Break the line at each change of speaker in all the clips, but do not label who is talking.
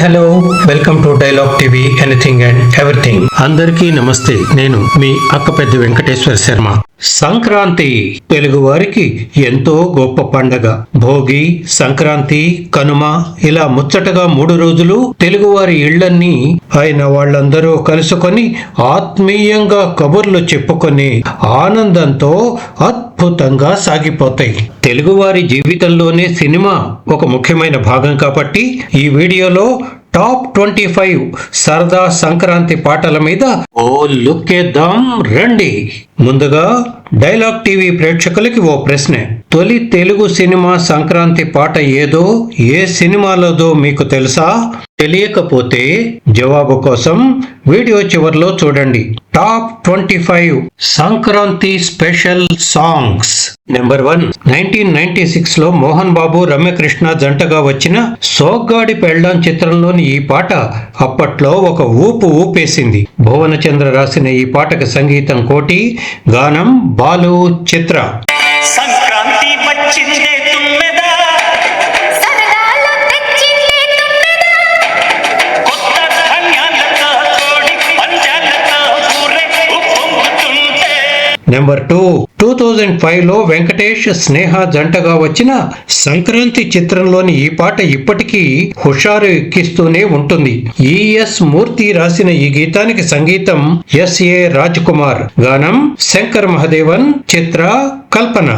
Hello welcome to dialogue TV anything and everything. అందరికీ నమస్తే. నేను మీ అక్కపెద్ది వెంకటేశ్వర శర్మ. సంక్రాంతి తెలుగు వారికి ఎంతో గొప్ప పండగ. భోగి, సంక్రాంతి, కనుమ ఇలా ముచ్చటగా 3 రోజులు తెలుగువారి ఇళ్లన్నీ అయిన వాళ్ళందరూ కలుసుకొని ఆత్మీయంగా కబుర్లు చెప్పుకొని ఆనందంతో అద్భుతంగా సాగిపోతాయి. తెలుగువారి జీవితంలోనే సినిమా ఒక ముఖ్యమైన భాగం కాబట్టి ఈ వీడియోలో టాప్ 25 సరదా సంక్రాంతి పాటల మీద ఓ లుక్ వేద్దాం రండి. ముందుగా డైలాగ్ టీవీ ప్రేక్షకులకి ఓ ప్రశ్న. తొలి తెలుగు సినిమా సంక్రాంతి పాట ఏదో, ఏ సినిమాలోదో మీకు తెలుసా? తెలియకపోతే జవాబు కోసం వీడియో చివర్లో చూడండి. Top 25 Sankranti special songs. Number 1, 1996 లో మోహన్ బాబు, రమ్యకృష్ణ జంటగా వచ్చిన సోగ్గాడి పెళ్ళాం చిత్రంలోని ఈ పాట అప్పట్లో ఒక ఊపు ఊపేసింది. భువనచంద్ర రాసిన ఈ పాటకు సంగీతం కోటి, గానం బాలు, చిత్ర.
సంక్రాంతి వచ్చిందే తుమ్మెదా, సరదాలు తెచ్చిందే తుమ్మెదా, కొత్త ధాన్యాలతో కోడి పంజాలతో ఊరే ఉప్పొంగుతుంటే.
నెంబర్ 2, 2005 లో వెంకటేష్, స్నేహ జంటగా వచ్చిన సంక్రాంతి చిత్రంలోని ఈ పాట ఇప్పటికీ హుషారు ఎక్కిస్తూనే ఉంటుంది. ఈఎస్ మూర్తి రాసిన ఈ గీతానికి సంగీతం ఎస్ఏ రాజ్ కుమార్, గానం శంకర్ మహదేవన్, చిత్ర, కల్పన.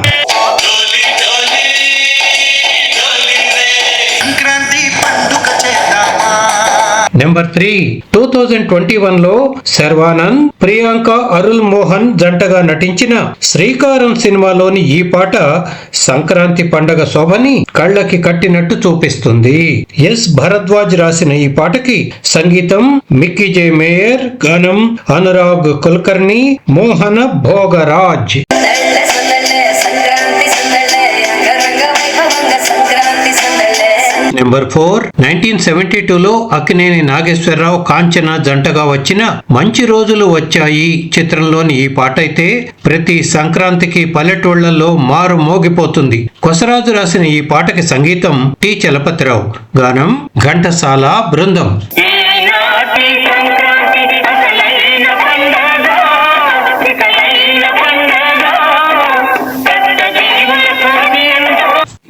నెంబర్ 3, 2021 లో శర్వానంద్, ప్రియాంక, అరుల్ మోహన్ జంటగా నటించిన శ్రీకారం సినిమాలోని ఈ పాట సంక్రాంతి పండగ శోభని కళ్ళకి కట్టినట్టు చూపిస్తుంది. ఎస్ భరద్వాజ్ రాసిన ఈ పాటకి సంగీతం మిక్కీ జే మేయర్, గానం అనురాగ్ కుల్కర్ని, మోహన భోగరాజ్. నెంబర్ 4, 1972 లో అక్కినేని నాగేశ్వరరావు, కాంచన జంటగా వచ్చిన మంచి రోజులు వచ్చాయి చిత్రంలోని ఈ పాట అయితే ప్రతి సంక్రాంతికి పల్లెటూళ్లలో మారు మోగిపోతుంది. కొసరాజు రాసిన ఈ పాటకి సంగీతం టి చలపతిరావు, గానం ఘంటసాల బృందం.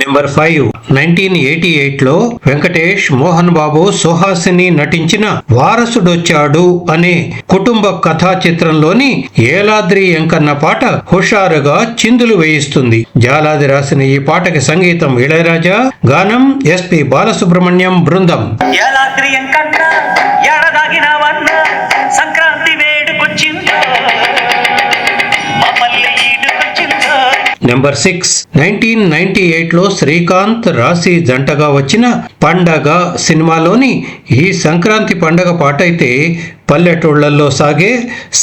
నెంబర్ 5, 1988 లో వెంకటేష్, మోహన్ బాబు, సుహాసిని నటించిన వారసుడొచ్చాడు అనే కుటుంబ కథా చిత్రంలోని ఏలాద్రి ఎంకన్న పాట హుషారుగా చిందులు వేయిస్తుంది. జాలాది రాసిన ఈ పాటకి సంగీతం ఇళయరాజా, గానం ఎస్పి బాలసుబ్రహ్మణ్యం బృందం. నెంబర్ 6, 1998 లో శ్రీకాంత్, రాశి జంటగా వచ్చిన పండగ సినిమాలోని ఈ సంక్రాంతి పండగ పాట అయితే పల్లెటూళ్లలో సాగే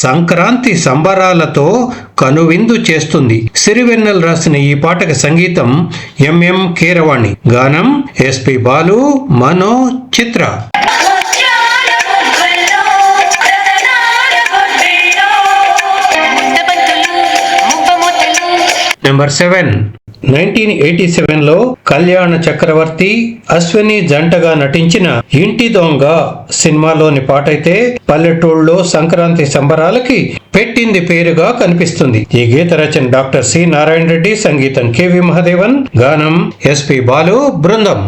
సంక్రాంతి సంబరాలతో కనువిందు చేస్తుంది. సిరివెన్నెల్ రాసిన ఈ పాటకి సంగీతం ఎంఎం కీరవాణి, గానం ఎస్పి బాలు, మనో, చిత్ర. నెంబర్ 7, 1987 లో కళ్యాణ చక్రవర్తి, అశ్విని జంటగా నటించిన ఇంటి దొంగ సినిమాలోని పాట అయితే పల్లెటూళ్ళలో సంక్రాంతి సంబరాలకి పెట్టింది పేరుగా కనిపిస్తుంది. ఈ గీత రచన డాక్టర్ సి నారాయణ రెడ్డి, సంగీతం కెవి మహదేవన్, గానం ఎస్పి బాలు బృందం.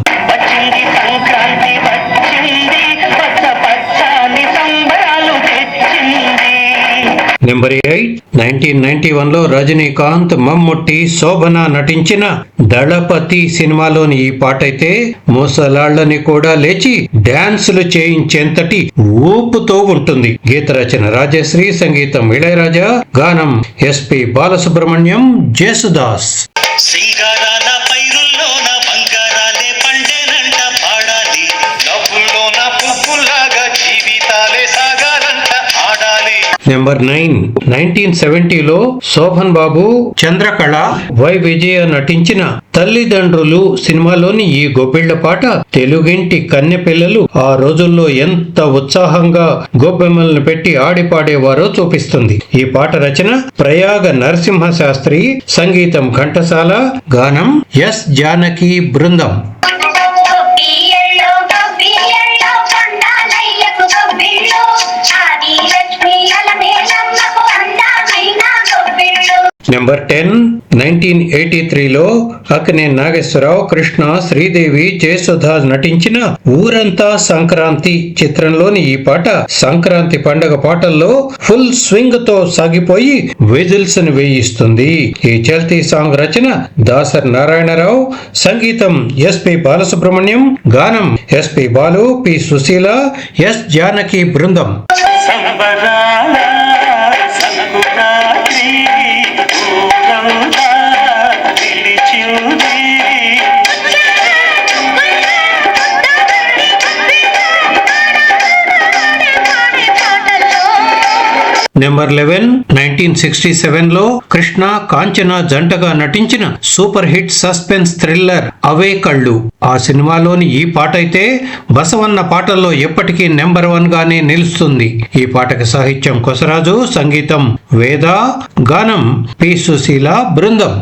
నెంబర్ 8, 1991 లో రజనీకాంత్, మమ్ముట్టి, శోభన నటించిన దళపతి సినిమాలోని ఈ పాట అయితే ముసలాళ్లని కూడా లేచి డాన్సులు చేయించేంతటి ఊపుతో ఉంటుంది. గీత రచన రాజశ్రీ, సంగీతం ఇళయరాజా, గానం ఎస్పి బాలసుబ్రహ్మణ్యం, జేసుదాస్. నెంబర్ 9, 1970 లో శోభన్ బాబు, చంద్రకళ, వై విజయ నటించిన తల్లిదండ్రులు సినిమాలోని ఈ గొబ్బిళ్ల పాట తెలుగింటి కన్నె పిల్లలు ఆ రోజుల్లో ఎంత ఉత్సాహంగా గొబ్బెమ్మలను పెట్టి ఆడిపాడేవారో చూపిస్తుంది. ఈ పాట రచన ప్రయాగ నరసింహ శాస్త్రి, సంగీతం ఘంటసాల, గానం ఎస్ జానకి బృందం. నెంబర్ 10 1983లో అక్కినే నాగేశ్వరరావు, కృష్ణ, శ్రీదేవి, జయసుధ నటించిన ఊరంతా సంక్రాంతి చిత్రంలోని ఈ పాట సంక్రాంతి పండగ పాటల్లో ఫుల్ స్వింగ్ తో సాగిపోయి విజిల్స్ ని వేయిస్తుంది. ఈ చల్తీ సాంగ్ రచన దాసరి నారాయణరావు, సంగీతం ఎస్పి బాలసుబ్రహ్మణ్యం, గానం S P Balu, P Susheela, S Janaki బృందం.
సంబరాల సంకురాత్రి ఊరంతా పిలిచింది.
నెంబర్ 11 1967లో కృష్ణ, కాంచన జంటగా నటించిన సూపర్ హిట్ సస్పెన్స్ థ్రిల్లర్ అవే కళ్ళు. ఆ సినిమాలోని ఈ పాట అయితే బసవన్న పాటల్లో ఎప్పటికీ నెంబర్ 1 గానే నిలుస్తుంది. ఈ పాటకి సాహిత్యం కొసరాజు, సంగీతం వేద, గానం పి సుశీల బృందం.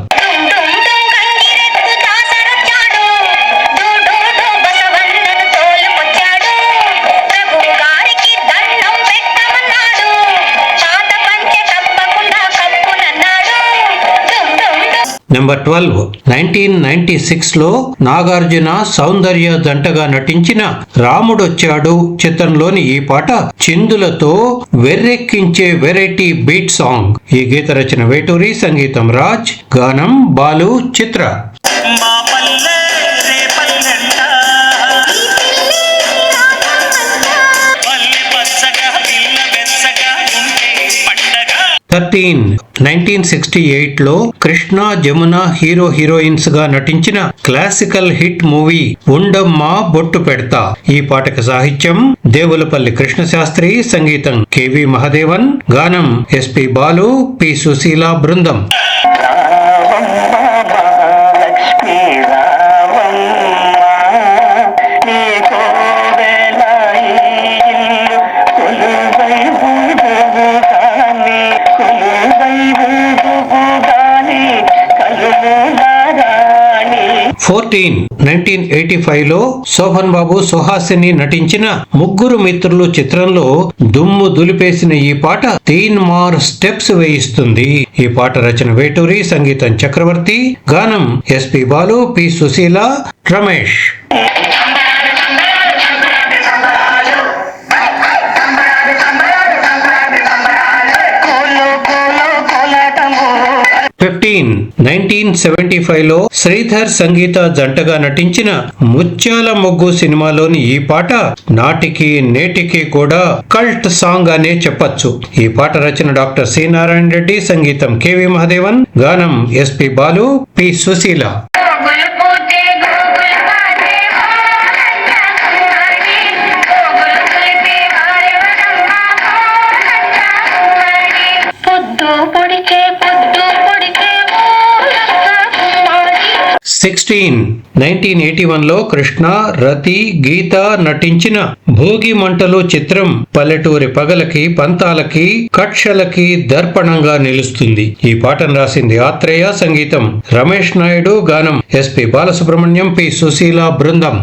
నెంబర్ 12 1996లో నాగార్జున, సౌందర్య జంటగా నటించిన రాముడొచ్చాడు చిత్రంలోని ఈ పాట చిందులతో వెర్రెక్కించే వెరైటీ బీట్ సాంగ్. ఈ గీత రచన వేటూరి, సంగీతం రాజ్, గానం బాలు, చిత్ర.
మా పల్లె రే పల్లెంట పల్లె పచ్చగా పిల్ల వెచ్చగా ఉంటే పండగ.
13 1968లో కృష్ణ, జమున హీరోయిన్స్ గా నటించిన క్లాసికల్ హిట్ మూవీ ఉండమ్మ బొట్టు పెడతా. ఈ పాటకు సాహిత్యం దేవులపల్లి కృష్ణశాస్త్రి, సంగీతం కెవి మహదేవన్, గానం ఎస్పి బాలు, పి సుశీల బృందం. ఫోర్టీన్ 1985లో శోభన్ బాబు, సుహాసిని నటించిన ముగ్గురు మిత్రులు చిత్రంలో దుమ్ము దులిపేసిన ఈ పాట 3 మార్ స్టెప్స్ వేయిస్తుంది. ఈ పాట రచన వేటూరి, సంగీతం చక్రవర్తి, గానం ఎస్పి బాలు, పి సుశీల, రమేష్. 15 1975లో శ్రీధర్, సంగీత జంటగా నటించిన ముత్యాల మొగ్గు సినిమాలోని ఈ పాట నాటికి నేటికి కూడా కల్ట్ సాంగ్ అనే చెప్పొచ్చు. ఈ పాట రచన డాక్టర్ సి నారాయణ రెడ్డి, సంగీతం కెవి మహదేవన్, గానం S P Balu, P Susheela. Sixteen 1981లో కృష్ణ, రతి, గీత నటించిన భోగి మంటలు చిత్రం పల్లెటూరి పగలకి, పంతాలకి, కక్షలకి దర్పణంగా నిలుస్తుంది. ఈ పాటను రాసింది ఆత్రేయ, సంగీతం రమేష్ నాయుడు, గానం ఎస్పి బాలసుబ్రహ్మణ్యం, పి సుశీల బృందం.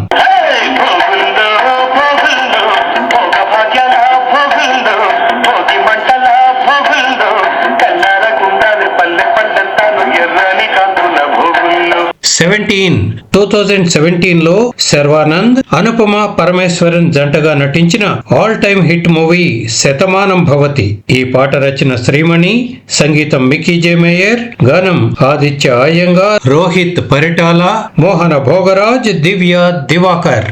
సెవెంటీన్ 2017లో శర్వానంద్, అనుపమ పరమేశ్వరన్ జంటగా నటించిన all time hit movie Shatamanam Bhavati. ఈ పాట రచన శ్రీమణి, సంగీతం మికీ జే మేయర్, గానం ఆదిత్య అయ్యంగార్, రోహిత్ పరిటాల, మోహన భోగరాజ్, దివ్య దివాకర్.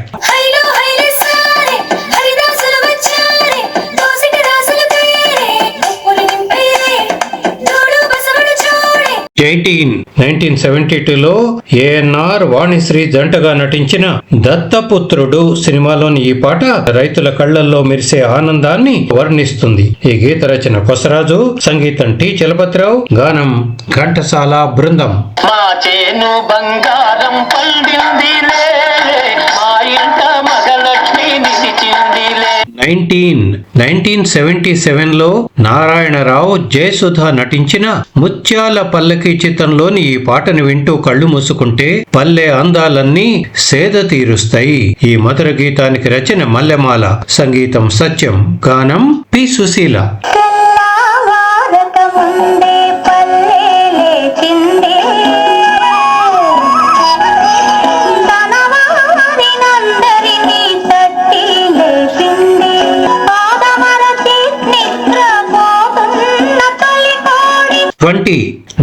18 1972లో ఏఎన్ఆర్, వాణిశ్రీ జంటగా నటించిన దత్తపుత్రుడు సినిమాలోని ఈ పాట రైతుల కళ్లల్లో మెరిసే ఆనందాన్ని వర్ణిస్తుంది. ఈ గీత రచన కొసరాజు, సంగీతం టి చలపతిరావు, గానం ఘంటసాల బృందం.
మా చేను బంగారం పండిందిలే, మా ఇంట మగలక్ష్మి నిలిచిందిలే.
1977లో నారాయణరావు, జయసుధ నటించిన ముత్యాల పల్లకి చిత్రంలోని ఈ పాటను వింటూ కళ్ళు మూసుకుంటే పల్లె అందాలన్నీ సేద తీరుస్తాయి. ఈ మధుర గీతానికి రచన మల్లెమాల, సంగీతం సత్యం, గానం పి సుశీల.
తెల్లవారక ముందే పల్లెలే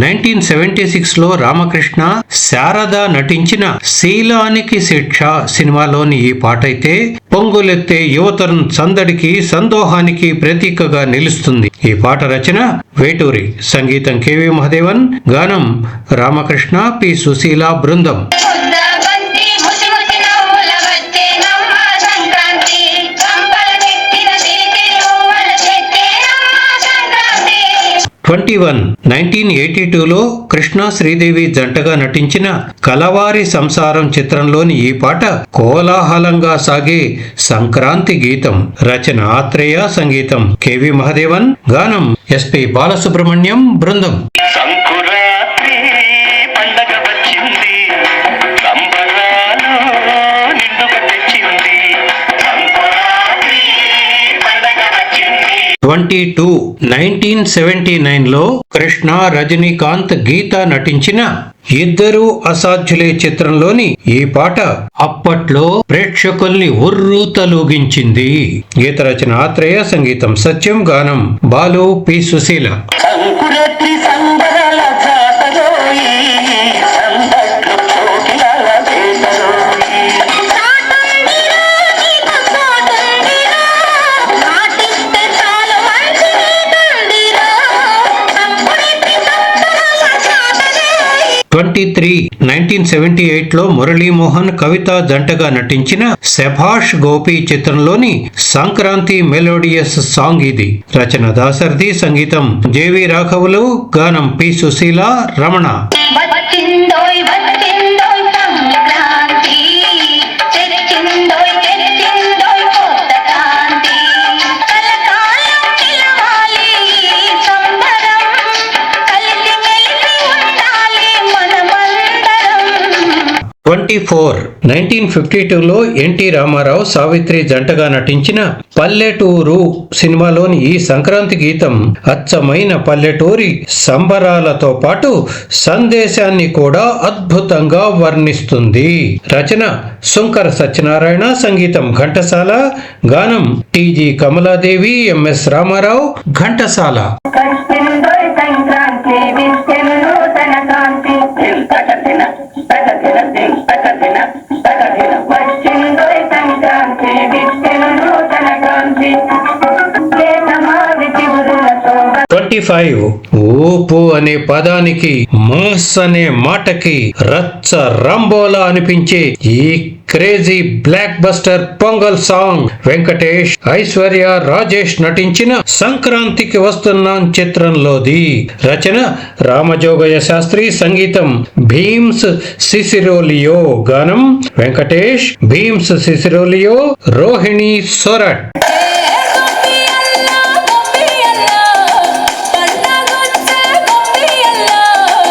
1976 లో రామకృష్ణ శారద నటించిన శీలానికి శిక్ష సినిమాలోని ఈ పాట అయితే పొంగులెత్తే యువతరం సందడికి సందోహానికి ప్రతీకగా నిలుస్తుంది. ఈ పాట రచన వేటూరి, సంగీతం కెవి మహదేవన్, గానం రామకృష్ణ, పి సుశీల బృందం.
ముద్దాబంతి ముసి ముసి నవ్వుల వచ్చేనమ్మ సంక్రాంతి కంపల నెత్తిన తిరితిరి ఊవల చెట్టేనమ్మ సంక్రాంతి.
21 1982లో కృష్ణ శ్రీదేవి జంటగా నటించిన కలవారి సంసారం చిత్రంలోని ఈ పాట కోలాహలంగా సాగే సంక్రాంతి గీతం. రచన ఆత్రేయ, సంగీతం కెవి మహదేవన్, గానం ఎస్పి బాలసుబ్రహ్మణ్యం బృందం.
సంకురాత్రి పండగ వచ్చింది, సంబరాలు నిండుగా తెచ్చింది. సంకురాత్రి పండగ వచ్చింది.
22 1979లో కృష్ణ, రజనీకాంత్, గీత నటించిన ఇద్దరు అసాధ్యులే చిత్రంలోని ఈ పాట అప్పట్లో ప్రేక్షకుల్ని ఉర్రూ తలూగించింది. గీత రచన ఆత్రేయ, సంగీతం సత్యం, గానం బాలు, పి సుశీల.
సంకురాత్రి సంబరాల జాతరోయి, సందట్లు కోకిలాల వేటరోయి.
సాటుండిరా నీకు సాటుండిరా నాటిస్తే చాలు మంచి నీటుండిరా సంపుడెత్తి సంబరాల జాతరే.
23 1978లో మురళీమోహన్, కవిత జంటగా నటించిన శభాష్ గోపి చిత్రంలోని సంక్రాంతి మెలోడియస్ సాంగ్ ఇది. రచన దాశరథి, సంగీతం జేవి రాఘవులు, గానం పి సుశీల, రమణ.
వచ్చిందోయ్ వచ్చిందోయ్ సంక్రాంతి తెరిచిందోయ్ తెరిచిందోయ్ కొత్త కాంతి కలకాలం నిలవాలి సంబరం కలిసి మెలిసి ఉండాలి మనమందరం.
24 1952లో ఎన్టీ రామారావు, సావిత్రి జంటగా నటించిన పల్లెటూరు సినిమాలోని ఈ సంక్రాంతి గీతం అచ్చమైన పల్లెటూరి సంబరాలతో పాటు సందేశాన్ని కూడా అద్భుతంగా వర్ణిస్తుంది. రచన శుంకర సత్యనారాయణ, సంగీతం ఘంటసాల, గానం టిజి కమలాదేవి, ఎంఎస్ రామారావు, ఘంటసాల.
కృష్ణుడోయ్ సంక్రాంతి విష్ణుడు తన కాంతి
తగదిన తగదిన తగదిన తగదిన.
వచ్చిందోయ్ సంక్రాంతి విష్ణుడు తన కాంతి లేతమావి చిగురుల శోభ.
25 ఊపు అనే పదానికి, మాస్ అనే మాటకి రచ్చ రంబోలా అనిపించే ఈ crazy block buster pongal song Venkatesh, Aishwarya Rajesh నటించిన సంక్రాంతికి వస్తున్నాం చిత్రంలోది. రచన రామజోగయ్య శాస్త్రి, సంగీతం భీమ్స్ సిసిరోలియో, గానం Venkatesh, Bheems Ceciroleo, Rohini సోరట్.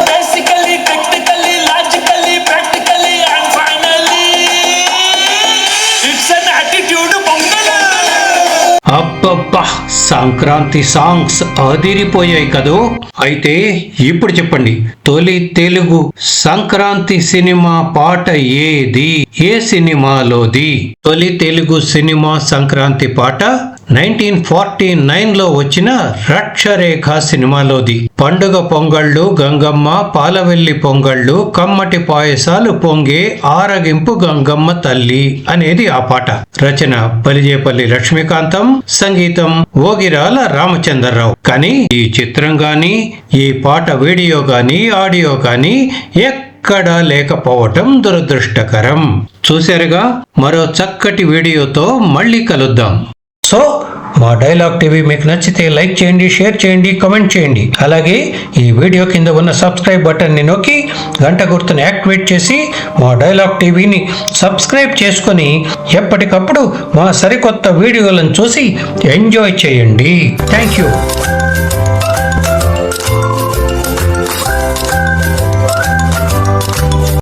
Basically, technically, logically, practically, and finally, it's an attitude pongal.
అబ్బబ్బా, సంక్రాంతి సాంగ్స్ అదిరిపోయాయి కదూ. అయితే ఇప్పుడు చెప్పండి, తొలి తెలుగు సంక్రాంతి సినిమా పాట ఏది? ఏ సినిమాలోది? తొలి తెలుగు సినిమా సంక్రాంతి పాట 1949లో వచ్చిన రక్షరేఖ సినిమాలోది. పండుగ పొంగళ్ళు, గంగమ్మ, పాలవెల్లి పొంగళ్ళు, కమ్మటి పాయసాలు పొంగే ఆరగింపు గంగమ్మ తల్లి అనేది ఆ పాట. రచన బలిజేపల్లి లక్ష్మీకాంతం, సంగీతం ఓగిరాల రామచంద్రరావు. కానీ ఈ చిత్రం గాని, ఈ పాట వీడియో గాని, ఆడియో గాని ఎక్కడా లేకపోవటం దురదృష్టకరం. చూశారుగా, మరో చక్కటి వీడియోతో మళ్ళీ కలుద్దాం. సో మా డైలాగ్ టీవీ మీకు నచ్చితే లైక్ చేయండి, షేర్ చేయండి, కామెంట్ చేయండి. అలాగే ఈ వీడియో కింద ఉన్న సబ్స్క్రైబ్ బటన్ని నొక్కి గంట గుర్తుని యాక్టివేట్ చేసి మా డైలాగ్ టీవీని సబ్స్క్రైబ్ చేసుకొని ఎప్పటికప్పుడు మా సరికొత్త వీడియోలను చూసి ఎంజాయ్ చేయండి. Thank you.